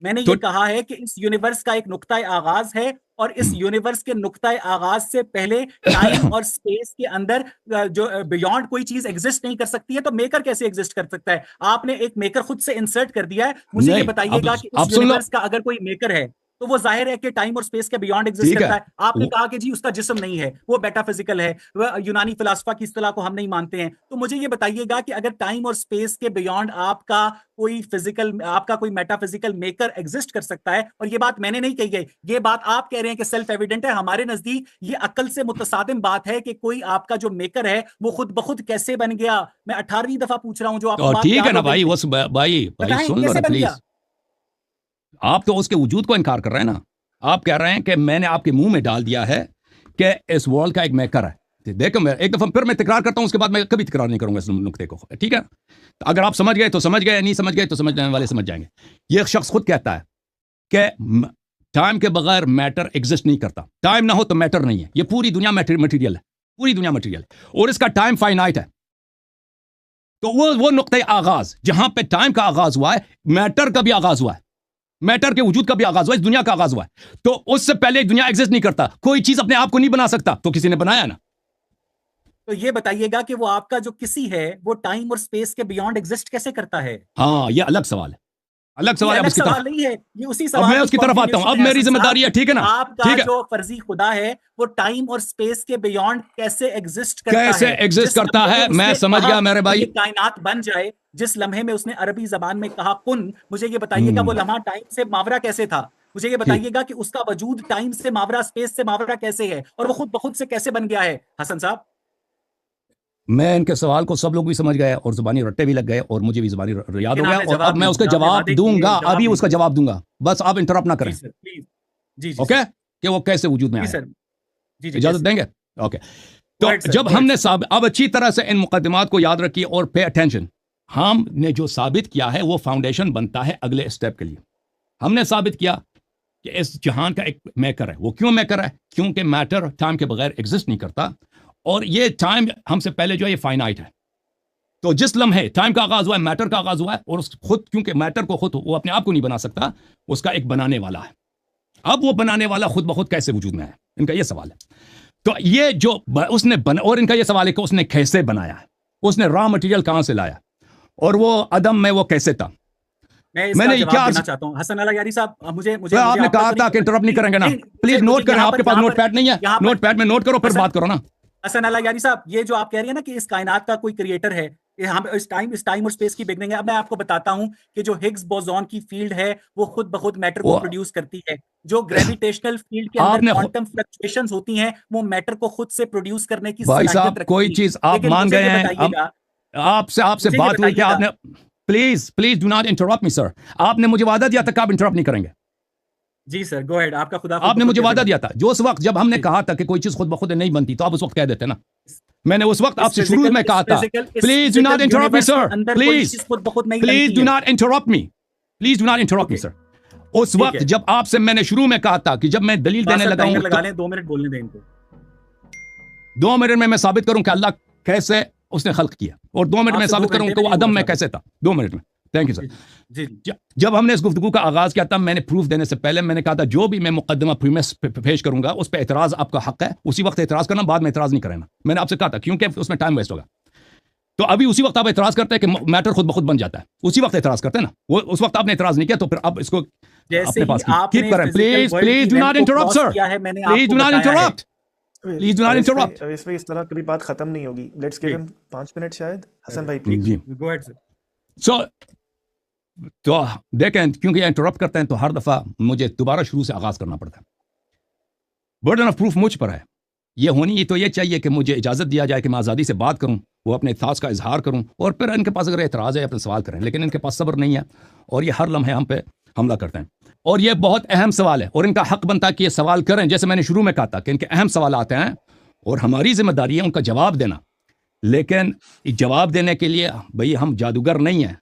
میں نے تو یہ کہا ہے کہ اس یونیورس کا ایک نقطۂ آغاز ہے اور اس یونیورس کے نقطۂ آغاز سے پہلے ٹائم اور اسپیس کے اندر جو بیونڈ کوئی چیز ایگزسٹ نہیں کر سکتی ہے، تو میکر کیسے ایگزسٹ کر سکتا ہے؟ آپ نے ایک میکر خود سے انسرٹ کر دیا ہے. مجھے یہ نہیں، بتائیے گا کہ اس اب سن لو، یونیورس کا اگر کوئی میکر ہے تو وہ ظاہر ہے کہ ٹائم اور اسپیس کے بیونڈ ایگزسٹ ٹھیک ہے، کرتا ہے. آپ نے کہا کہ جی اس کا جسم نہیں ہے، وہ بیٹا فزیکل ہے، وہ یونانی فلاسفہ کی اصطلاح کو ہم نہیں مانتے ہیں. تو مجھے یہ بتائیے گا کہ اگر ٹائم اور اسپیس کے بیونڈ آپ کا کوئی فزیکل، آپ کا کوئی میٹا فزیکل میکر ایگزسٹ کر سکتا ہے، اور یہ بات میں نے نہیں کہی ہے، یہ بات آپ کہہ رہے ہیں کہ سیلف ایویڈنٹ ہے. ہمارے نزدیک یہ عقل سے متصادم بات ہے کہ کوئی آپ کا جو میکر ہے وہ خود بخود کیسے بن گیا. میں 18ویں دفعہ پوچھ رہا ہوں، جو آپ کو اور بات ٹھیک ہے یاد نا ہو گئی بھائی، تھی. بھائی بتائیں سن لو کیسے نا بن گیا. پلیز. آپ تو اس کے وجود کو انکار کر رہے ہیں نا. آپ کہہ رہے ہیں کہ میں نے آپ کے منہ میں ڈال دیا ہے کہ اس ورلڈ کا ایک میکر ہے. دیکھو، میں ایک دفعہ پھر میں تکرار کرتا ہوں، اس کے بعد میں کبھی تکرار نہیں کروں گا اس نقطے کو، ٹھیک ہے؟ اگر آپ سمجھ گئے تو سمجھ گئے، نہیں سمجھ گئے تو سمجھنے والے سمجھ جائیں گے. یہ ایک شخص خود کہتا ہے کہ ٹائم کے بغیر میٹر ایگزسٹ نہیں کرتا. ٹائم نہ ہو تو میٹر نہیں ہے. یہ پوری دنیا مٹیریل ہے، پوری دنیا مٹیریل ہے، اور اس کا ٹائم فائنائٹ ہے. تو وہ نقطۂ آغاز جہاں پہ ٹائم کا آغاز ہوا ہے، میٹر کا بھی آغاز ہوا ہے، میٹر کے وجود کا بھی آغاز ہوا ہے، اس دنیا کا آغاز ہوا ہے. تو اس سے پہلے دنیا ایگزسٹ نہیں کرتا. کوئی چیز اپنے آپ کو نہیں بنا سکتا، تو کسی نے بنایا نا. تو یہ بتائیے گا کہ وہ آپ کا جو کسی ہے وہ ٹائم اور اسپیس کے بیونڈ ایگزسٹ کیسے کرتا ہے؟ ہاں، یہ الگ سوال ہے، الگ یہ سوال ہے. اب الگ اس کی طرف، سوال نہیں ہے، یہ اسی اب سوال میں کی اس کی طرف آتا ہوں. اب کنٹینیوشن ہے میری حسن ذمہ صاحب. داری ہے، ٹھیک ہے نا؟ آپ کا ٹھیک ہے، جو فرضی خدا ہے وہ ٹائم اور اسپیس کے بیونڈ کیسے ایگزسٹ کرتا کیسے ہے؟ ایگزسٹ جس کرتا لمحے ہے اس میں نے سمجھ کہا گیا میرے کہ بھائی. یہ کائنات بن جائے، جس لمحے میں اس نے عربی زبان میں کہا کن، مجھے یہ بتائیے گا وہ لمحہ ٹائم سے ماورا کیسے تھا؟ مجھے یہ ٹھیک، بتائیے گا کہ اس کا وجود ٹائم سے ماورا، اسپیس سے ماورا کیسے ہے، اور وہ خود بخود سے کیسے بن گیا ہے حسن صاحب؟ میں ان کے سوال کو سب لوگ بھی سمجھ گئے اور زبانی رٹے بھی لگ گئے اور مجھے بھی زبانی یاد لیکن ہو گیا، آپ نے اور اب جواب میں نہیں اس کا دیا، آپ نے جواب وعدے دوں کیے، گا. جواب ابھی نہیں اس کا دیا. جواب دوں گا، بس آپ انٹرپٹ نہ جی کریں. Sir please. جی جی اوکے، سر. کہ وہ کیسے وجود میں جی آیا ہے. سر. جی جی اجازت کیسے؟ دیں گے؟ اوکے. گو تو ہیڈ سر، جب گو ہم ہیڈ نے سر. اب اچھی طرح سے ان مقدمات کو یاد رکھیے اور پے اٹینشن. ہم نے جو ثابت کیا ہے وہ فاؤنڈیشن بنتا ہے اگلے اسٹیپ کے لیے. ہم نے ثابت کیا کہ اس جہان کا ایک میکر ہے. وہ کیوں میکر ہے؟ کیونکہ میٹر ٹائم کے بغیر ایگزسٹ نہیں کرتا، اور یہ ٹائم ہم سے پہلے جو ہے یہ فائنائٹ ہے. تو جس لمحے ٹائم کا آغاز ہوا ہے، میٹر کا آغاز ہوا ہے، اور خود کیونکہ میٹر کو خود وہ اپنے آپ کو نہیں بنا سکتا، اس کا ایک بنانے والا ہے. اب وہ بنانے والا خود بخود کیسے وجود میں ہے، ان کا یہ سوال ہے. تو یہ جو اس نے اور ان کا یہ سوال ہے کہ اس نے کیسے بنایا ہے، اس نے را مٹیریل کہاں سے لایا، اور وہ عدم میں وہ کیسے تھا. میں اس میں کا نے کیا جواب دینا عرض، چاہتا ہوں حسن اللہ یاری صاحب. مجھے آپ نے آپ کا کہا تو تھا نہیں کہ پتا. انٹرپٹ نہیں کریں گے نا. نہیں، پلیز مجھے نوٹ کریں. یہاں آپ پر کے پاس نوٹ پیڈ نہیں ہے؟ نوٹ پیڈ میں نوٹ کرو، پھر بات کرو نا. حسن اللہ یاری صاحب، یہ جو آپ کہہ رہی ہیں نا کہ اس کائنات کا کوئی کریٹر ہے، ہم اس ٹائم اور اسپیس کی بگننگ ہے. اب میں آپ کو بتاتا ہوں کہ جو ہگز بوزون کی فیلڈ ہے وہ خود بخود میٹر کو وہ پروڈیوس کرتی ہے. جو گریویٹیشنل فیلڈ کے آپ اندر نے کوانٹم فلکچویشنز ہوتی ہیں وہ میٹر کو خود سے پروڈیوس کرنے کی بھائی صلاحیت صاحب کوئی رکھتی ہیں. چیز آپ لیکن مان مجھے گئے یہ ہیں. بتائیے گا، آپ سے مجھے یہ بات ہوئی کہ بتائیے آپ گا. نے پلیز ڈو ناٹ انٹرپٹ می سر. آپ نے مجھے وعدہ دیا تھا کہ آپ انٹرپٹ نہیں کریں گے. جی سر، گو ہیڈ. آپ کا خدا خود آپ نے بخود مجھے کیسے وعدہ بن دیا گیا؟ تھا جو اس وقت جب ہم نے جی. کہا تھا کہ کوئی چیز خود بخود نہیں بنتی، تو آپ اس وقت کہہ دیتے نا. میں نے اس وقت آپ اس سے شروع میں کہا تھا please do not physical interrupt me universe کے سر، اندر کوئی پلیز چیز خود بخود نہیں پلیز بنتی ڈو ہے. Not interrupt me, please do not interrupt me okay, sir. اس ٹھیک وقت ہے. جب آپ سے میں نے شروع میں کہا تھا کہ جب میں دلیل بس دینے سر لگا ٹائمر ہوں تو لگا لیں، 2 منٹ بولنے دیں ان کو. 2 منٹ میں ثابت کروں کہ اللہ کیسے اس نے خلق کیا، اور 2 منٹ آپ میں سے 2 ثابت کروں گھنٹے کہ میں وہ نہیں ہوگا عدم میں ثابت. کیسے تھا. 2 منٹ میں. Thank you sir. جی جی جی. جب ہم نے اس گفتگو کا آغاز کیا تھا، میں نے پروف دینے سے پہلے میں نے کہا تھا جو بھی میں مقدمہ پیش کروں گا اس پہ اعتراض آپ کا حق ہے. اسی وقت اعتراض کرنا، بعد میں اعتراض نہیں کرنا. میں نے آپ سے کہا تھا کیونکہ اس میں ٹائم ویسٹ ہوگا. تو ابھی اسی وقت آپ اعتراض کرتے ہیں کہ میٹر خود بخود بن جاتا ہے، اسی وقت اعتراض کرتے ہیں نا. وہ اس وقت آپ نے اعتراض نہیں کیا، تو پھر آپ اس کو جیسے اپنے ہی پاس آپ کیپ نے کریں. فزیکل پلیز ورلڈ کی پلیز ڈو لینتھ ناٹ کو انٹرپٹ کراس سر، کیا ہے، میں نے آپ پلیز کو ڈو ناٹ بتایا ہے. Interrupt, please do not interrupt. اس پہ اس طرح کبھی بات ختم نہیں ہوگی. لیٹس گیو ہم 5 منٹ شاید. حسن بھائی پلیز. جی گو ہیڈ سر. سو تو دیکھیں، کیونکہ یہ انٹرپٹ کرتے ہیں تو ہر دفعہ مجھے دوبارہ شروع سے آغاز کرنا پڑتا ہے. برڈن آف پروف مجھ پر ہے. یہ ہونی تو یہ چاہیے کہ مجھے اجازت دیا جائے کہ میں آزادی سے بات کروں، وہ اپنے تھاٹس کا اظہار کروں، اور پھر ان کے پاس اگر اعتراض ہے اپنے سوال کریں. لیکن ان کے پاس صبر نہیں ہے، اور یہ ہر لمحے ہم پہ حملہ کرتے ہیں. اور یہ بہت اہم سوال ہے، اور ان کا حق بنتا ہے کہ یہ سوال کریں. جیسے میں نے شروع میں کہا تھا کہ ان کے اہم سوالات ہیں، اور ہماری ذمہ داری ہے ان کا جواب دینا. لیکن جواب دینے کے لیے بھئی ہم جادوگر نہیں ہیں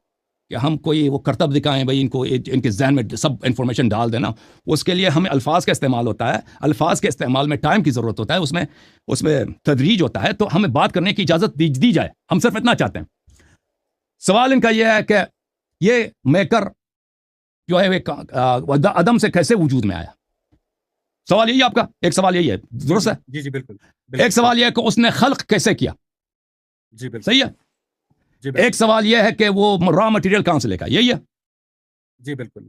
کہ ہم کوئی وہ کرتب دکھائیں، بھئی ان کو ان کے ذہن میں سب انفارمیشن ڈال دینا. اس کے لیے ہمیں الفاظ کا استعمال ہوتا ہے. الفاظ کے استعمال میں ٹائم کی ضرورت ہوتا ہے، اس میں تدریج ہوتا ہے. تو ہمیں بات کرنے کی اجازت دی جائے. ہم صرف اتنا چاہتے ہیں. سوال ان کا یہ ہے کہ یہ میکر جو ہے ایک عدم سے کیسے وجود میں آیا؟ سوال یہی آپ کا، ایک سوال یہی ہے، درست ہے؟ جی بالکل۔ ایک سوال یہ ہے کہ اس نے خلق کیسے کیا؟ جی بالکل صحیح ہے۔ جی بالکل ایک سوال یہ ہے کہ وہ را مٹیریل کہاں سے لے کر، یہی ہے۔ جی بالکل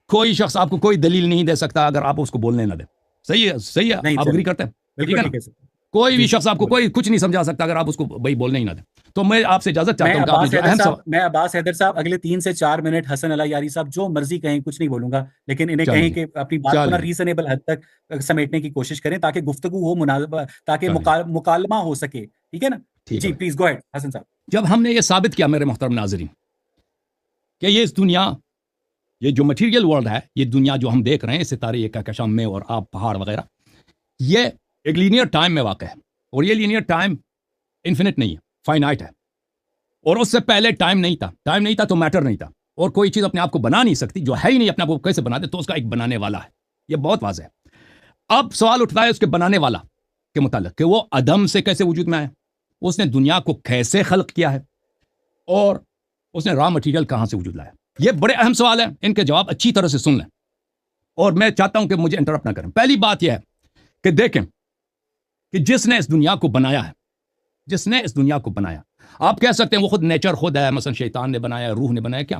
کوئی شخص آپ کو کوئی دلیل نہیں دے سکتا اگر آپ اس کو بولنے نہ دیں۔ صحیح ہے، صحیح ہے، نہیں آپ چلیے، اگری کرتے ہیں؟ ٹھیک بالکل ہے ٹھیک نا؟ ہے سر۔ کوئی جی بھی جی شخص آپ کو کوئی کچھ نہیں سمجھا سکتا اگر آپ اس کو بھائی بولنے ہی نہ دیں۔ تو میں آپ سے اجازت چاہتا ہوں کہ آپ نے جو اہم سوال، میں عباس حیدر صاحب اگلے 3 سے 4 منٹ حسن علی یاری صاحب جو مرضی کہیں، کچھ نہیں بولوں گا، لیکن انہیں چلیں کہیں جی، کہ اپنی بات کو نا چلیں ریزنیبل حد تک سمیٹنے کی کوشش کریں تاکہ گفتگو ہو، تاکہ چلیں، مکالمہ ہو سکے، ٹھیک ہے نا؟ ٹھیک ہے جی بھائی۔ پلیز گو اہیڈ حسن صاحب۔ جب ہم نے یہ ثابت کیا میرے محترم ناظرین کہ یہ اس دنیا، یہ جو مٹیریل ورلڈ ہے، یہ دنیا جو ہم دیکھ رہے ہیں، ستارے، یہ کہکشاں میں اور آپ، پہاڑ وغیرہ، یہ ایک لینئر ٹائم میں واقع ہے، اور یہ لینئر ٹائم انفینٹ نہیں ہے، فائنائٹ ہے۔ اور اس سے پہلے ٹائم نہیں تھا تو میٹر نہیں تھا، اور کوئی چیز اپنے آپ کو بنا نہیں سکتی، جو ہے ہی نہیں اپنے آپ کو کیسے بنا دے، تو اس کا ایک بنانے والا ہے۔ یہ بہت واضح ہے۔ اب سوال اٹھتا ہے اس کے بنانے والا کے متعلق کہ وہ عدم سے کیسے وجود میں آیا، اس نے دنیا کو کیسے خلق کیا ہے، اور اس نے را مٹیریل کہاں سے وجود لایا۔ یہ بڑے اہم سوال ہیں، ان کے جواب اچھی طرح سے سن لیں، اور میں چاہتا ہوں کہ مجھے انٹرپٹ نہ کریں۔ پہلی بات یہ ہے کہ دیکھیں کہ جس نے اس دنیا کو بنایا ہے، جس نے اس دنیا کو بنایا، آپ کہہ سکتے ہیں وہ خود نیچر خود ہے، مثلا شیطان نے بنایا، روح نے بنایا، کیا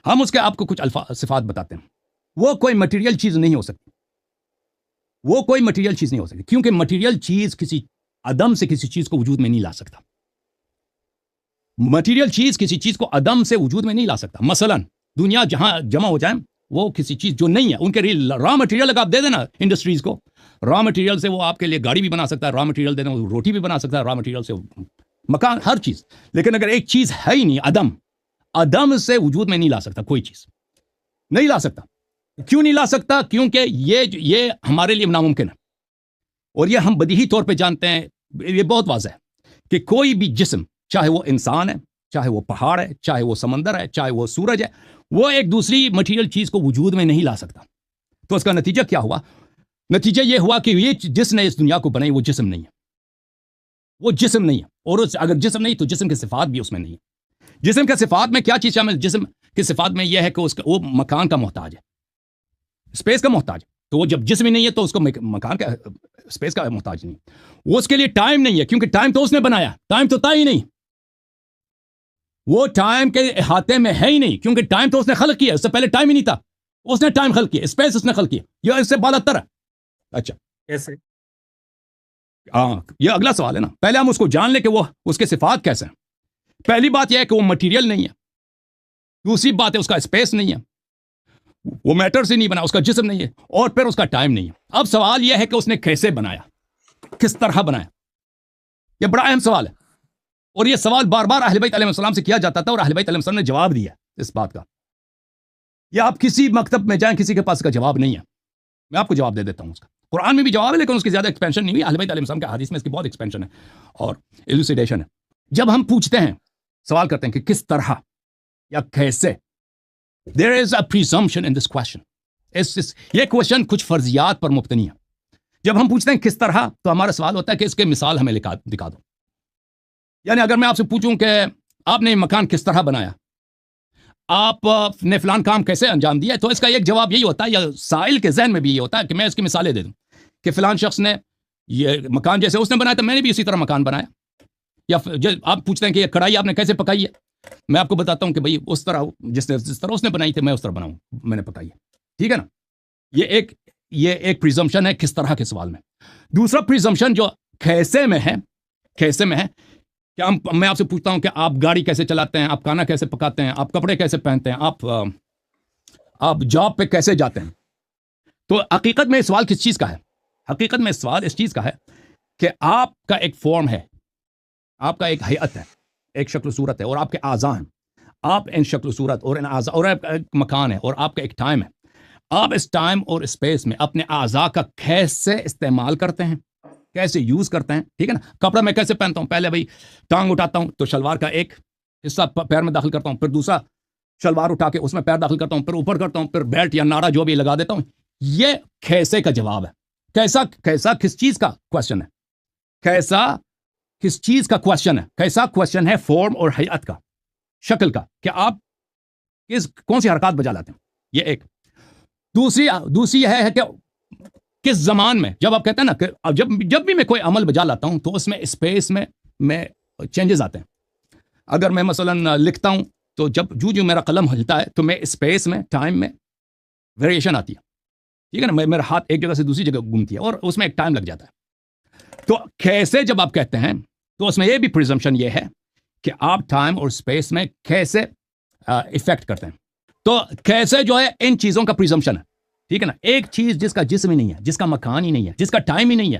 ہم اس کے آپ کو کچھ صفات بتاتے ہیں۔ وہ کوئی مٹیریل چیز نہیں ہو سکتی، وہ کوئی مٹیریل چیز نہیں ہو سکتی، کیونکہ مٹیریل چیز کسی عدم سے کسی چیز کو وجود میں نہیں لا سکتا۔ مٹیریل چیز کسی چیز کو عدم سے وجود میں نہیں لا سکتا۔ مثلا دنیا جہاں جمع ہو جائیں، وہ کسی چیز جو نہیں ہے، ان کے را مٹیریل اگر آپ دے دینا انڈسٹریز کو، را مٹیریل سے وہ آپ کے لیے گاڑی بھی بنا سکتا ہے، را مٹیریل دے دیں وہ روٹی بھی بنا سکتا ہے، را مٹیریل سے مکان، ہر چیز۔ لیکن اگر ایک چیز ہے ہی نہیں، عدم سے وجود میں نہیں لا سکتا، کوئی چیز نہیں لا سکتا۔ کیوں نہیں لا سکتا؟ کیونکہ یہ ہمارے لیے ناممکن ہے، اور یہ ہم بدیہی طور پہ جانتے ہیں، یہ بہت واضح ہے کہ کوئی بھی جسم، چاہے وہ انسان ہے، چاہے وہ پہاڑ ہے، چاہے وہ سمندر ہے، چاہے وہ سورج ہے، وہ ایک دوسری مٹیریل چیز کو وجود میں نہیں لا سکتا۔ تو اس کا نتیجہ کیا ہوا؟ نتیجہ یہ ہوا کہ یہ جس نے اس دنیا کو بنائی وہ جسم نہیں ہے، وہ جسم نہیں ہے، اور اگر جسم نہیں تو جسم کے صفات بھی اس میں نہیں ہے۔ جسم کے صفات میں کیا چیز شامل؟ جسم کے صفات میں یہ ہے کہ وہ مکان کا محتاج ہے، اسپیس کا محتاج ہے۔ تو وہ جب جسم ہی نہیں ہے تو اس کو مکان کا، اسپیس کا محتاج نہیں۔ وہ اس کے لیے ٹائم نہیں ہے، کیونکہ ٹائم تو اس نے بنایا، ٹائم تو تھا ہی نہیں، وہ ٹائم کے احاطے میں ہے ہی نہیں، کیونکہ ٹائم تو اس نے خلق کیا، اس سے پہلے ٹائم ہی نہیں تھا، اس نے ٹائم خلق کیا، اسپیس اس نے خلق کیا، یہ اس سے بالاتر ہے۔ اچھا کیسے؟ ہاں، یہ اگلا سوال ہے نا۔ پہلے ہم اس کو جان لیں کہ وہ اس کے صفات کیسے ہیں۔ پہلی بات یہ ہے کہ وہ مٹیریل نہیں ہے، دوسری بات ہے اس کا اسپیس نہیں ہے، وہ میٹر سے نہیں بنا، اس کا جسم نہیں ہے، اور پھر اس کا ٹائم نہیں ہے۔ اب سوال یہ ہے کہ اس نے کیسے بنایا، کس طرح بنایا؟ یہ بڑا اہم سوال ہے، اور یہ سوال بار بار اہل بیت علیہ السلام سے کیا جاتا تھا، اور اہل بیت علیہ السلام نے جواب دیا اس بات کا۔ یہ آپ کسی مکتب میں جائیں، کسی کے پاس اس کا جواب نہیں ہے، میں آپ کو جواب دے دیتا ہوں۔ اس کا قرآن میں بھی جواب ہے، لیکن اس کی زیادہ ایکسپینشن نہیں ہوئی۔ اہل بیت علیہ السلام کے حدیث میں اس کی بہت ایکسپینشن ہے اور ایلوسیڈیشن ہے۔ جب ہم پوچھتے ہیں، سوال کرتے ہیں کہ کس طرح یا کیسے، there is a presumption in this question. یہ کوشچن کچھ فرضیات پر مبتنی ہے۔ جب ہم پوچھتے ہیں کس طرح، تو ہمارا سوال ہوتا ہے کہ اس کے مثال ہمیں دکھا دو۔ یعنی اگر میں آپ سے پوچھوں کہ آپ نے مکان کس طرح بنایا، آپ نے فلان کام کیسے انجام دیا، تو اس کا ایک جواب یہی ہوتا ہے، یا سائل کے ذہن میں بھی یہ ہوتا ہے کہ میں اس کی مثالیں دے دوں کہ فلان شخص نے یہ مکان جیسے اس نے بنایا تھا، میں نے بھی اسی طرح مکان بنایا۔ یا آپ پوچھتے ہیں کہ یہ کڑھائی آپ نے کیسے پکائی ہے، میں آپ کو بتاتا ہوں کہ بھائی اس طرح، جس طرح اس نے بنائی تھی میں اس طرح بناؤں، میں نے پکائی ہے، ٹھیک ہے نا۔ یہ ایک پریزمپشن ہے کس طرح کے سوال میں۔ دوسرا پریزمپشن جو کیسے میں ہے کہ میں آپ سے پوچھتا ہوں کہ آپ گاڑی کیسے چلاتے ہیں، آپ کھانا کیسے پکاتے ہیں، آپ کپڑے کیسے پہنتے ہیں، آپ جاب پہ کیسے جاتے ہیں، تو حقیقت میں سوال کس چیز کا ہے؟ حقیقت میں سوال اس چیز کا ہے کہ آپ کا ایک فارم ہے، آپ کا ایک ہیئت ہے، ایک شکل و صورت ہے، اور آپ کے اعضاء ہیں۔ آپ ان شکل و صورت اور ان اعضاء، اور آپ کا ایک مکان ہے، اور آپ کا ایک ٹائم ہے۔ آپ اس ٹائم اور اسپیس میں اپنے اعضاء کا کیسے استعمال کرتے ہیں، کیسے یوز کرتے ہیں، ٹھیک ہے نا۔ کپڑا میں کیسے پہنتا ہوں، پہلے بھائی ٹانگ اٹھاتا ہوں تو شلوار کا ایک حصہ پیر میں داخل کرتا ہوں، پھر دوسرا شلوار اٹھا کے اس میں پیر داخل کرتا ہوں، پھر اوپر کرتا ہوں، پھر بیلٹ یا ناڑا جو بھی لگا دیتا ہوں۔ یہ کیسے کا جواب ہے۔ کیسا کس چیز کا کوشچن ہے، کیسا کس چیز کا کوشچن ہے، کیسا کوشچن ہے فارم اور ہیئت کا، شکل کا، کہ آپ کون سی حرکات بجا لاتے ہیں۔ یہ ایک دوسری ہے کہ کس زمان میں، جب آپ کہتے ہیں نا کہ جب بھی میں کوئی عمل بجا لاتا ہوں تو اس میں اسپیس میں چینجز آتے ہیں. اگر میں مثلا لکھتا ہوں تو جو میرا قلم ہلتا ہے تو میں اسپیس میں ٹائم میں ویریشن آتی ہے، ٹھیک ہے نا. میرا ہاتھ ایک جگہ سے دوسری جگہ گھومتی ہے اور اس میں ایک ٹائم لگ جاتا ہے. تو کیسے جب آپ کہتے ہیں تو اس میں یہ بھی پریزمپشن یہ ہے کہ آپ ٹائم اور اسپیس میں کیسے افیکٹ کرتے ہیں. تو کیسے جو ہے ان چیزوں کا پریزمپشن ہے، ٹھیک ہے نا. ایک چیز جس کا جسم ہی نہیں ہے، جس کا مکان ہی نہیں ہے، جس کا ٹائم ہی نہیں ہے،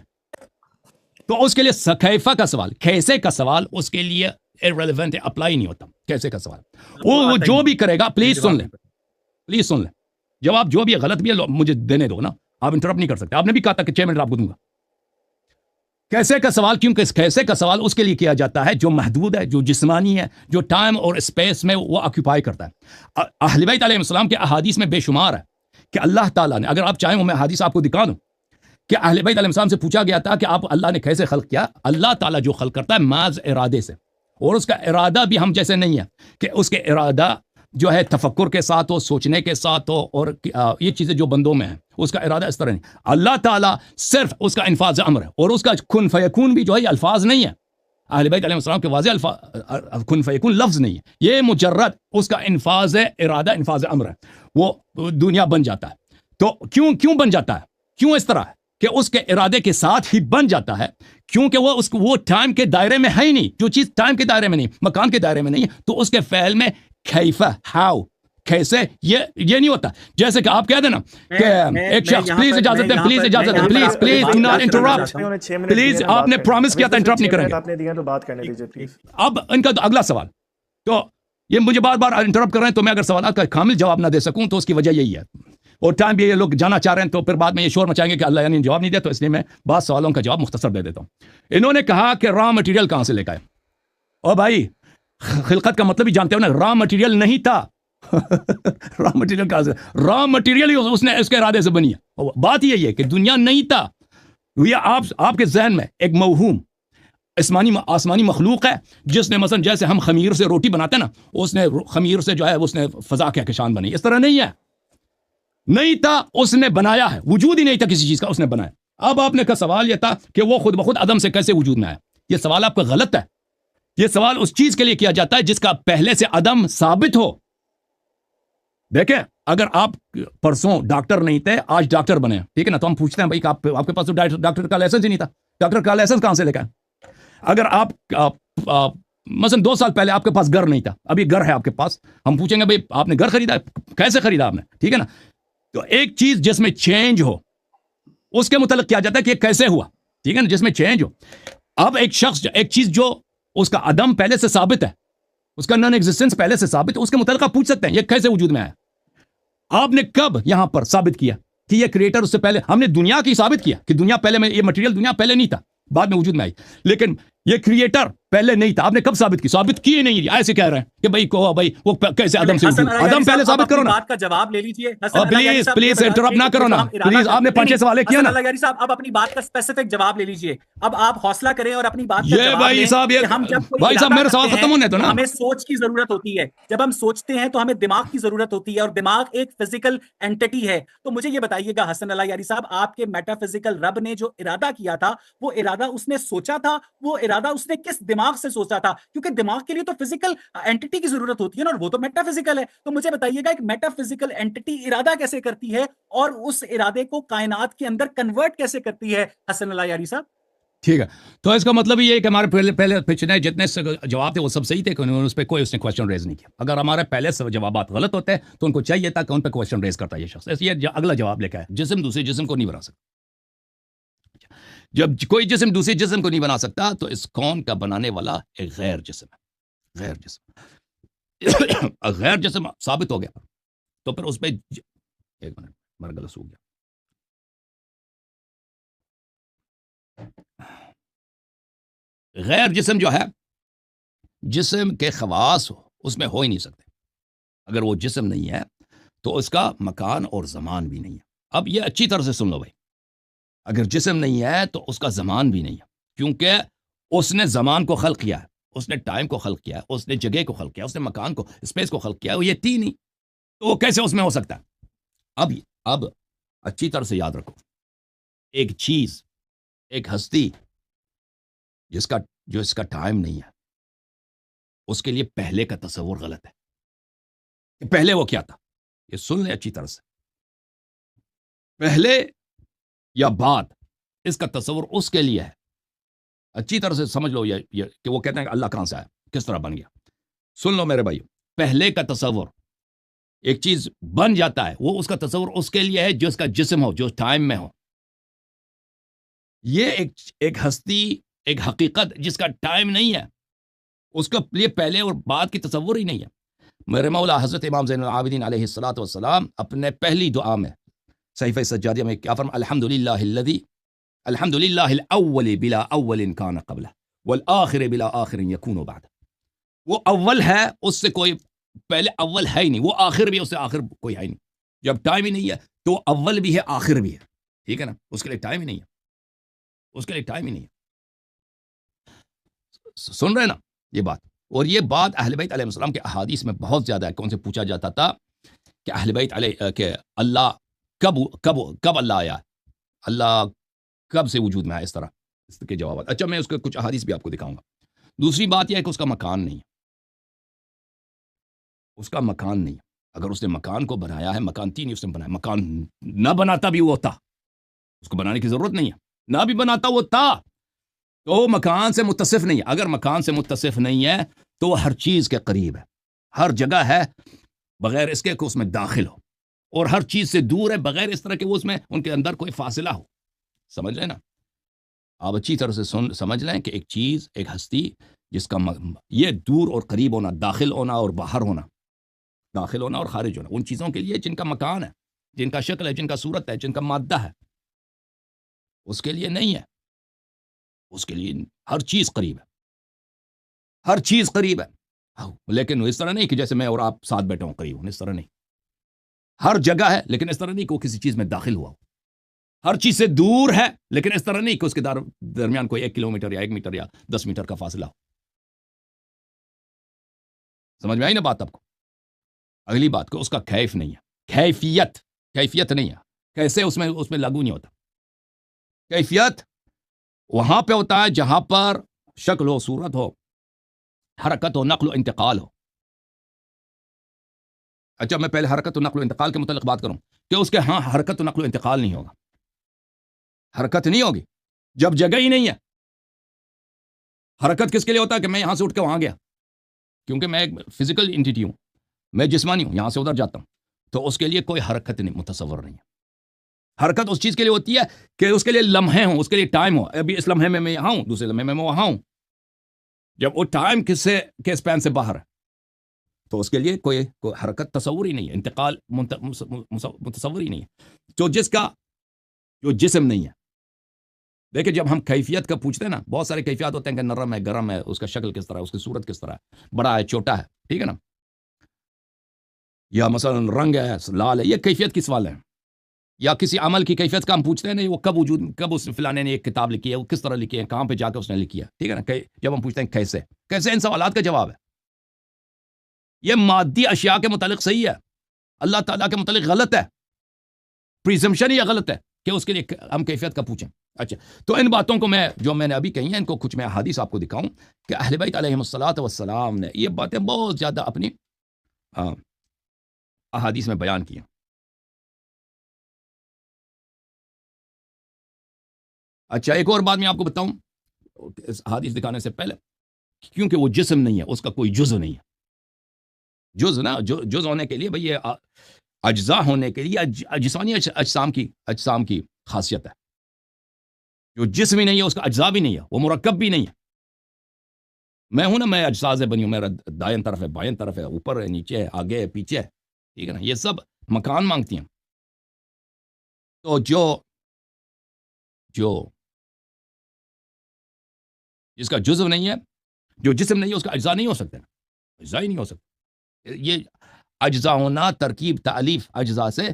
تو اس کے لیے کیفہ کا سوال، کیسے کا سوال اس کے لیے irrelevant ہے، اپلائی نہیں ہوتا. کیسے کا سوال وہ جو بھی کرے گا، پلیز سن لیں جواب جو بھی غلط بھی ہے مجھے دینے دو نا، آپ انٹرپٹ نہیں کر سکتے. آپ نے بھی کہا تھا کہ 6 منٹ آپ کو دوں گا. کیسے کا سوال، کیونکہ کیسے کا سوال اس کے لیے کیا جاتا ہے جو محدود ہے، جو جسمانی ہے، جو ٹائم اور اسپیس میں وہ آکوپائی کرتا ہے. اہل بیت علیہ السلام کے احادیث میں بے شمار ہے کہ اللہ تعالیٰ نے، اگر آپ چاہیں میں حدیث آپ کو دکھا دوں کہ اہل بیت علیہ السلام سے پوچھا گیا تھا کہ آپ اللہ نے کیسے خلق کیا. اللہ تعالیٰ جو خلق کرتا ہے محض ارادے سے، اور اس کا ارادہ بھی ہم جیسے نہیں ہے کہ اس کے ارادہ جو ہے تفکر کے ساتھ ہو، سوچنے کے ساتھ ہو، اور یہ چیزیں جو بندوں میں ہیں اس کا ارادہ اس طرح نہیں. اللہ تعالیٰ صرف اس کا انفاذ امر ہے، اور اس کا کن فیکون بھی جو ہے یہ الفاظ نہیں ہے. اہل بیت علیہ السلام کے واضح الفاظ کن فیکون لفظ نہیں ہے، یہ مجرد اس کا انفاذ ارادہ، انفاذ امر ہے. وہ دنیا بن جاتا ہے. تو کیوں بن جاتا ہے؟ کیوں اس طرح ہے کہ اس کے ارادے کے ساتھ ہی بن جاتا ہے؟ کیونکہ وہ ٹائم کے دائرے میں ہے ہی نہیں. جو چیز ٹائم کے دائرے میں نہیں، مکان کے دائرے میں نہیں، تو اس کے فعل میں کیفہ، ہاؤ، کیسے، یہ نہیں ہوتا. جیسے کہ آپ کہہ دینا کہ ایک شخص، پلیز اجازت دیں، please do not interrupt, please. آپ نے پرومس کیا تھا انٹرپٹ نہیں کریں گے. آپ نے دیا تو بات کرنے دیجیے پلیز. اب ان کا اگلا سوال، تو یہ مجھے بار بار انٹرپٹ کر رہے ہیں، تو میں اگر سوالات کا کامل جواب نہ دے سکوں تو اس کی وجہ یہی ہے. اور ٹائم بھی یہ لوگ جانا چاہ رہے ہیں تو پھر بعد میں یہ شور مچائیں گے کہ اللہ یعنی جواب نہیں دیا، تو اس لیے میں بعض سوالوں کا جواب مختصر دے دیتا ہوں. انہوں نے کہا کہ را مٹیریل کہاں سے لے کے آئے. اور بھائی خلقت کا مطلب ہی جانتے ہو نا، را مٹیریل نہیں تھا. را مٹیریل کہاں سے؟ را مٹیریل ہی اس نے اس کے ارادے سے بنی ہے. بات یہی ہے کہ دنیا نہیں تھا، یہ آپ کے ذہن میں ایک موہوم آسمانی مخلوق ہے، جس نے مثلا جیسے ہم خمیر سے روٹی بناتے ہیں نا، اس نے خمیر سے جو ہے اس نے فضا کے کہکشان بنی. اس طرح نہیں ہے، نہیں تھا، اس نے بنایا ہے. وجود ہی نہیں تھا کسی چیز کا، اس نے بنایا. اب آپ نے کا سوال یہ تھا کہ وہ خود بخود عدم سے کیسے وجود میں آیا. یہ سوال آپ کا غلط ہے. یہ سوال اس چیز کے لیے کیا جاتا ہے جس کا پہلے سے عدم ثابت ہو. دیکھیں، اگر آپ پرسوں ڈاکٹر نہیں تھے، آج ڈاکٹر بنے، ٹھیک ہے نا، تو ہم پوچھتے ہیں بھائی آپ کے پاس تو ڈاکٹر کا لائسنس ہی نہیں تھا. ڈاکٹر کا لائسنس کہاں سے لے کے آئے؟ اگر آپ مثلا 2 سال پہلے آپ کے پاس گھر نہیں تھا، ابھی گھر ہے آپ کے پاس، ہم پوچھیں گے بھائی آپ نے گھر خریدا ہے، کیسے خریدا آپ نے، ٹھیک ہے نا. تو ایک چیز جس میں چینج ہو اس کے متعلق کیا جاتا ہے کہ کیسے ہوا، ٹھیک ہے نا، جس میں چینج ہو. اب ایک شخص، ایک چیز جو اس کا عدم پہلے سے ثابت ہے، اس کا نان ایگزسٹنس پہلے سے ثابت ہے، اس کے متعلق آپ پوچھ سکتے ہیں یہ کیسے وجود میں آیا. آپ نے کب یہاں پر ثابت کیا کہ یہ کریٹر اس سے پہلے؟ ہم نے دنیا کی ثابت کیا کہ دنیا پہلے میں، یہ مٹیریل دنیا پہلے نہیں تھا، بعد میں وجود میں آئی. لیکن یہ کریٹر پہلے نہیں تھا. آپ نے کب ثابت کی؟ ثابت کی نہیں. ایسے کہہ رہے ہیں کہ بھائی کو بھائی وہ کیسے عدم سے وجود؟ عدم پہلے ثابت کرو نا. بات کا جواب لے لیجیے. پلیز انٹرپٹ نہ کرو نا پلیز. آپ نے 5-6 سوال کیا نا. اللہ یاری صاحب اب اپنی بات کا اسپیسیفک جواب لے لیجیے. اب آپ حوصلہ کریں اور اپنی بات کا یہ بھائی صاحب، یہ بھائی صاحب میرا سوال ختم ہونے تو نا. ہمیں سوچ کی ضرورت ہوتی ہے. جب ہم سوچتے ہیں تو ہمیں دماغ کی ضرورت ہوتی ہے، اور دماغ ایک فزیکل اینٹی ہے. تو مجھے یہ بتائیے گا حسن اللہ یاری صاحب، آپ کے میٹا فزیکل رب نے جو ارادہ کیا تھا، وہ ارادہ اس نے سوچا تھا؟ وہ ارادہ اس نے کس دماغ سے سوچا تھا؟ کیونکہ دماغ کے لیے تو فزیکل اینٹی کی ضرورت ہوتی ہے نا، اور وہ تو میٹا فزیکل ہے. تو مجھے بتائیے گا ایک میٹا فزیکل اینٹی ارادہ کیسے کرتی ہے، اور اس ارادے کو کائنات کے اندر کنورٹ کیسے کرتی ہے حسن اللہ یاری صاحب؟ ٹھیک ہے، تو اس کا مطلب یہ ہے کہ ہمارے پہلے پچھلے جتنے جواب تھے وہ سب صحیح تھے، کہ اس پہ کوئی اس نے کوشچن ریز نہیں کیا. اگر ہمارے پہلے سے جوابات غلط ہوتے ہیں تو ان کو چاہیے تھا کہ ان پہ کوشچن ریز کرتا یہ شخص. یہ اگلا جواب لے کے آیا، جسم دوسرے جسم کو نہیں بنا سکتا. جب کوئی جسم دوسرے جسم کو نہیں بنا سکتا تو اس کون کا بنانے والا ایک غیر جسم ہے. غیر جسم غیر جسم ثابت ہو گیا تو پھر اس پہ ایک منٹ میرا گلا سوکھ گیا. غیر جسم جو ہے، جسم کے خواص اس میں ہو ہی نہیں سکتے. اگر وہ جسم نہیں ہے تو اس کا مکان اور زمان بھی نہیں ہے. اب یہ اچھی طرح سے سن لو بھائی، اگر جسم نہیں ہے تو اس کا زمان بھی نہیں ہے، کیونکہ اس نے زمان کو خلق کیا ہے، اس نے ٹائم کو خلق کیا ہے، اس نے جگہ کو خلق کیا، اس نے مکان کو، اسپیس کو خلق کیا ہے. وہ یہ تین ہی، تو وہ کیسے اس میں ہو سکتا ہے؟ اب اچھی طرح سے یاد رکھو، ایک چیز، ایک ہستی جو اس کا ٹائم نہیں ہے، اس کے لیے پہلے کا تصور غلط ہے کہ پہلے وہ کیا تھا. یہ سن لیں اچھی طرح سے، پہلے یا بعد، اس کا تصور اس کے لیے ہے. اچھی طرح سے سمجھ لو یہ کہ وہ کہتے ہیں کہ اللہ کہاں سے آیا، کس طرح بن گیا. سن لو میرے بھائیو، پہلے کا تصور، ایک چیز بن جاتا ہے، وہ اس کا تصور اس کے لیے ہے جو اس کا جسم ہو، جو ٹائم میں ہو. یہ ایک ہستی، ایک حقیقت جس کا ٹائم نہیں ہے، اس کے لیے پہلے اور بعد کی تصور ہی نہیں ہے. میرے مولا حضرت امام زین العابدین علیہ الصلوۃ والسلام اپنے پہلی دعا میں صحیفہ سجادیہ میں کیا فرمایا؟ الحمد للہ الاول بلا اول کان قبلہ والآخر بلا آخر یکون بعد. وہ اول ہے، اس سے کوئی پہلے اول ہے ہی نہیں، وہ آخر بھی ہے، اس سے آخر کوئی ہے ہی نہیں. جب ٹائم ہی نہیں ہے تو اول بھی ہے، آخر بھی ہے. ٹھیک ہے نا؟ اس کے لیے ٹائم ہی نہیں ہے، اس کے لیے ٹائم ہی نہیں ہے. سن رہے نا یہ بات؟ اور یہ بات اہل بیت علیہ السلام کے احادیث میں بہت زیادہ ہے. کون سے پوچھا جاتا تھا کہ اہل بیت علیہ کہ اللہ کب اللہ آیا، اللہ کب سے وجود میں آیا، اس طرح اس کے جوابات. اچھا، میں اس کے کچھ احادیث بھی آپ کو دکھاؤں گا. دوسری بات یہ ہے کہ اس کا مکان نہیں ہے، اس کا مکان نہیں. اگر اس نے مکان کو بنایا ہے، مکان تین ہی اس نے بنایا، مکان نہ بناتا بھی وہ تھا، اس کو بنانے کی ضرورت نہیں ہے، نہ بھی بناتا وہ تھا تو وہ مکان سے متصف نہیں ہے. اگر مکان سے متصف نہیں ہے تو وہ ہر چیز کے قریب ہے، ہر جگہ ہے، بغیر اس کے کہ اس میں داخل ہو، اور ہر چیز سے دور ہے بغیر اس طرح کہ وہ اس میں ان کے اندر کوئی فاصلہ ہو. سمجھ رہے نا؟ آپ اچھی طرح سے سمجھ لیں کہ ایک چیز، ایک ہستی جس کا یہ دور اور قریب ہونا، داخل ہونا اور باہر ہونا، داخل ہونا اور خارج ہونا، ان چیزوں کے لیے جن کا مکان ہے، جن کا شکل ہے، جن کا صورت ہے، جن کا مادہ ہے، اس کے لیے نہیں ہے. اس کے لیے ہر چیز قریب ہے، ہر چیز قریب ہے. لیکن اس طرح نہیں کہ جیسے میں اور آپ ساتھ بیٹھے ہوں قریب ہوں، اس طرح نہیں. ہر جگہ ہے لیکن اس طرح نہیں کہ وہ کسی چیز میں داخل ہوا ہو. ہر چیز سے دور ہے لیکن اس طرح نہیں کہ اس کے درمیان کوئی 1 کلومیٹر یا 1 میٹر یا 10 میٹر کا فاصلہ ہو. سمجھ میں آئی نا بات آپ کو؟ اگلی بات کو اس کا کیف نہیں ہے، کیفیت نہیں ہے. کیسے اس میں لاگو نہیں ہوتا. کیفیت وہاں پہ ہوتا ہے جہاں پر شکل ہو، صورت ہو، حرکت ہو، نقل و انتقال ہو. اچھا، میں پہلے حرکت و نقل و انتقال کے متعلق بات کروں کہ اس کے ہاں حرکت و نقل و انتقال نہیں ہوگا. حرکت نہیں ہوگی جب جگہ ہی نہیں ہے. حرکت کس کے لیے ہوتا ہے کہ میں یہاں سے اٹھ کے وہاں گیا، کیونکہ میں ایک فزیکل انٹیٹی ہوں، میں جسمانی ہوں، یہاں سے ادھر جاتا ہوں، تو اس کے لیے کوئی حرکت نہیں، متصور نہیں ہے. حرکت اس چیز کے لیے ہوتی ہے کہ اس کے لیے لمحے ہوں، اس کے لیے ٹائم ہو. ابھی اس لمحے میں میں یہاں ہوں، دوسرے لمحے میں وہاں ہوں. جب وہ ٹائم کے اسپین سے باہر ہے تو اس کے لیے کوئی حرکت تصور ہی نہیں ہے، انتقال متصور ہی نہیں ہے. جو جسم نہیں ہے. دیکھیں، جب ہم کیفیت کا پوچھتے ہیں نا، بہت سارے کیفیات ہوتے ہیں کہ نرم ہے، گرم ہے، اس کا شکل کس طرح ہے، اس کی صورت کس طرح ہے، بڑا ہے، چھوٹا ہے، ٹھیک ہے نا، یا مثلا رنگ ہے، لال ہے. یہ کیفیت کی سوال ہے. یا کسی عمل کی کیفیت کا ہم پوچھتے ہیں نہیں، وہ کب اس فلانے نے ایک کتاب لکھی ہے، وہ کس طرح لکھی ہے، کہاں پہ جا کے اس نے لکھی ہے، ٹھیک ہے نا. جب ہم پوچھتے ہیں کیسے ان سوالات کا جواب ہے. یہ مادی اشیاء کے متعلق صحیح ہے، اللہ تعالیٰ کے متعلق غلط ہے. پریزمپشن یہ غلط ہے کہ اس کے لیے ہم کیفیت کا پوچھیں. اچھا، تو ان باتوں کو جو میں نے ابھی کہی ہیں، ان کو کچھ میں حدیث آپ کو دکھاؤں کہ اہل بیت علیہم الصلوۃ والسلام نے یہ باتیں بہت زیادہ اپنی احادیث میں بیان کی ہیں. اچھا، ایک اور بات میں آپ کو بتاؤں اس حدیث دکھانے سے پہلے، کیونکہ وہ جسم نہیں ہے، اس کا کوئی جزء نہیں ہے. جزء ہونے کے لیے بھئی یہ اجزاء ہونے کے لیے جسمانی اجسام کی خاصیت ہے. جو جسم ہی نہیں ہے اس کا اجزاء بھی نہیں ہے، وہ مرکب بھی نہیں ہے. میں ہوں نا، میں اجزاء سے بنی ہوں، میرا دائیں طرف ہے، بائیں طرف ہے، اوپر ہے، نیچے ہے، آگے ہے، پیچھے ہے، ٹھیک ہے نا. یہ سب مکان مانگتی ہیں. تو جس کا جزو نہیں ہے، جو جسم نہیں ہے، اس کا اجزاء نہیں ہو سکتے، اجزاء ہی نہیں ہو سکتے. یہ اجزاء ہونا، ترکیب تالیف اجزاء سے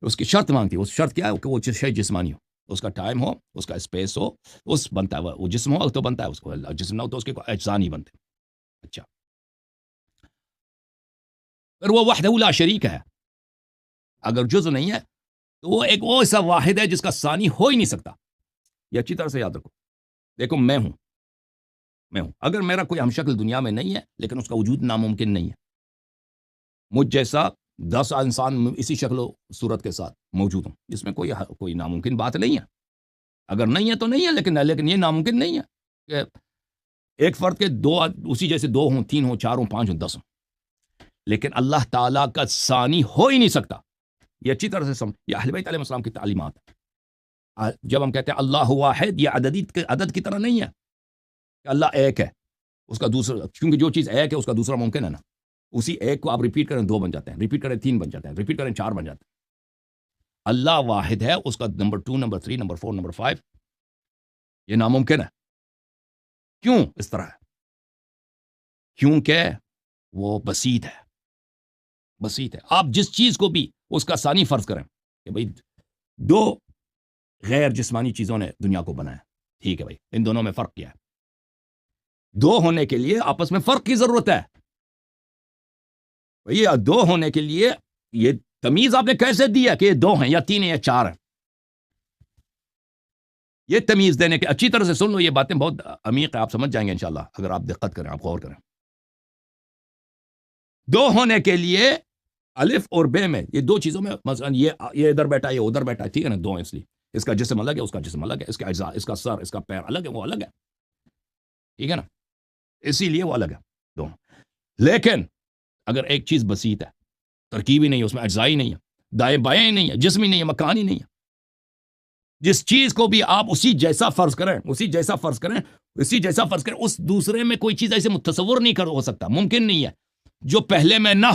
اس کی شرط مانگتی ہے. اس شرط کیا ہے کہ وہ شے جسمانی ہو، اس کا ٹائم ہو، اس کا اسپیس ہو، اس بنتا ہے. وہ جسم ہو تو بنتا ہے، اس کو جسم نہ ہو تو اس کے اجزاء نہیں بنتے. اچھا، پھر وہ وحدہ لا شریک ہے. اگر جزو نہیں ہے تو وہ ایک وہ ایسا واحد ہے جس کا ثانی ہو ہی نہیں سکتا. یہ اچھی طرح سے یاد رکھو. دیکھو میں ہوں اگر میرا کوئی ہم شکل دنیا میں نہیں ہے لیکن اس کا وجود ناممکن نہیں ہے. مجھ جیسا 10 انسان اسی شکل و صورت کے ساتھ موجود ہوں، اس میں کوئی ناممکن بات نہیں ہے. اگر نہیں ہے تو نہیں ہے، لیکن یہ ناممکن نہیں ہے کہ ایک فرد کے دو اسی جیسے 2 ہوں، 3 ہوں، 4 ہوں، 5 ہوں، 10 ہوں. لیکن اللہ تعالیٰ کا ثانی ہو ہی نہیں سکتا. یہ اچھی طرح سے یہ اہل بیت علیہ السلام کی تعلیمات ہے. جب ہم کہتے ہیں اللہ واحد، یہ عدد کی طرح نہیں ہے کہ اللہ ایک ہے اس کا دوسرا، کیونکہ جو چیز ایک ہے اس کا دوسرا ممکن ہے نا. اسی ایک کو آپ ریپیٹ کریں 2 بن جاتے ہیں، ریپیٹ کریں 3 بن جاتے ہیں، ریپیٹ کریں 4 بن جاتے ہیں. اللہ واحد ہے، اس کا نمبر 2، نمبر 3، نمبر 4، نمبر 5 یہ ناممکن ہے. کیوں اس طرح ہے؟ کیونکہ وہ بسیط ہے. آپ جس چیز کو بھی اس کا ثانی فرض کریں کہ بھئی 2 غیر جسمانی چیزوں نے دنیا کو بنایا، ٹھیک ہے بھائی، ان دونوں میں فرق کیا ہے؟ 2 ہونے کے لیے آپس میں فرق کی ضرورت ہے. بھئی 2 ہونے کے لیے یہ تمیز آپ نے کیسے دی ہے کہ یہ 2 ہیں یا 3 ہیں یا 4 ہیں؟ یہ تمیز دینے کے اچھی طرح سے سن لو، یہ باتیں بہت عمیق ہیں، آپ سمجھ جائیں گے انشاءاللہ اگر آپ دقت کریں، آپ غور کریں. 2 ہونے کے لیے الف اور بے میں یہ 2 چیزوں میں مثلا یہ ادھر بیٹھا یہ ادھر بیٹھا، ٹھیک ہے نا، 2 ہیں اس لیے اس کا جسم الگ ہے، اس کا جسم الگ ہے، اس کا اجزاء، اس کا سر، اس کا پیر الگ ہے، وہ الگ ہے، ٹھیک ہے نا، اسی لیے وہ الگ ہے 2. لیکن اگر ایک چیز بسیط ہے، ترکیب ہی نہیں ہے، اس میں اجزاء ہی نہیں ہے، دائیں بائیں ہی نہیں ہے، جسم ہی نہیں ہے، مکان ہی نہیں ہے، جس چیز کو بھی آپ اسی جیسا فرض کریں اس دوسرے میں کوئی چیز ایسے تصور نہیں ہو سکتا، ممکن نہیں ہے جو پہلے میں نہ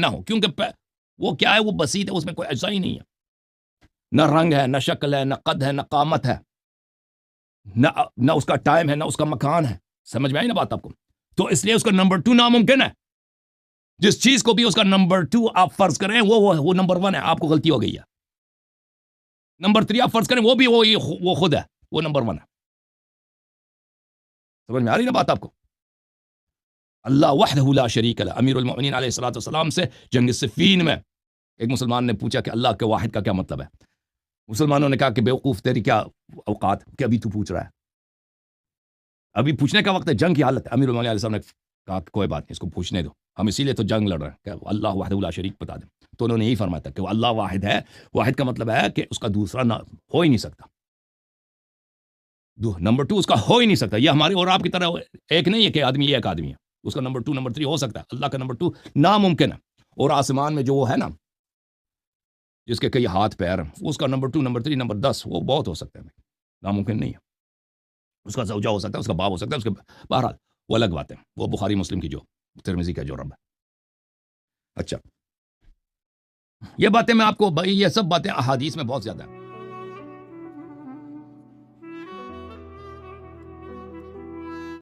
ہو، کیونکہ وہ کیا ہے، وہ بسیط ہے، اس میں کوئی اجزاء ہی نہیں ہے، نہ رنگ ہے، نہ شکل ہے، نہ قد ہے، نہ قامت ہے، نہ اس کا ٹائم ہے، نہ اس کا مکان ہے. سمجھ میں آئی نا بات آپ کو؟ تو اس لیے اس کا نمبر 2 ناممکن ہے. جس چیز کو بھی اس کا نمبر 2 آپ فرض کریں وہ نمبر 1 ہے، آپ کو غلطی ہو گئی ہے. نمبر 3 آپ فرض کریں وہ بھی وہ خود ہے، وہ نمبر 1 ہے. سمجھ میں آ رہی نا بات آپ کو؟ اللہ وحدہ لا شریک لہ. امیر المؤمنین علیہ الصلوۃ والسلام سے جنگ صفین میں ایک مسلمان نے پوچھا کہ اللہ کے واحد کا کیا مطلب ہے؟ مسلمانوں نے کہا کہ بیوقوف تیری کیا اوقات کہ ابھی تو پوچھ رہا ہے، ابھی پوچھنے کا وقت ہے، جنگ کی حالت ہے. امیر المؤمنین علیہ السلام نے کہا کہ کوئی بات نہیں، اس کو پوچھنے دو، ہم اسی لیے تو جنگ لڑ رہے ہیں کہ اللہ وحدہ لا شریک بتا دیں. تو انہوں نے یہی فرمایا تھا کہ وہ اللہ واحد ہے. واحد کا مطلب ہے کہ اس کا دوسرا نہ ہو ہی نہیں سکتا. نمبر 2 اس کا ہو ہی نہیں سکتا. یہ ہمارے اور آپ کی طرح ایک نہیں ہے کہ آدمی ایک آدمی ہے، اس کا نمبر 2 نمبر 3 ہو سکتا ہے. اللہ کا نمبر 2 ناممکن ہے. اور آسمان میں جو وہ ہے نا جس کے کئی ہاتھ پیر ہیں، اس کا نمبر 2 نمبر 3 نمبر 10 وہ بہت ہو سکتا ہے، ناممکن نہیں ہے. اس کا زوجہ ہو سکتا ہے، اس کا باپ ہو سکتا ہے، اس کے بہرحال وہ الگ بات ہے، وہ بخاری مسلم کی جو ترمذی کا جو رب ہے. اچھا، یہ باتیں میں آپ کو، یہ سب باتیں احادیث میں بہت زیادہ ہیں.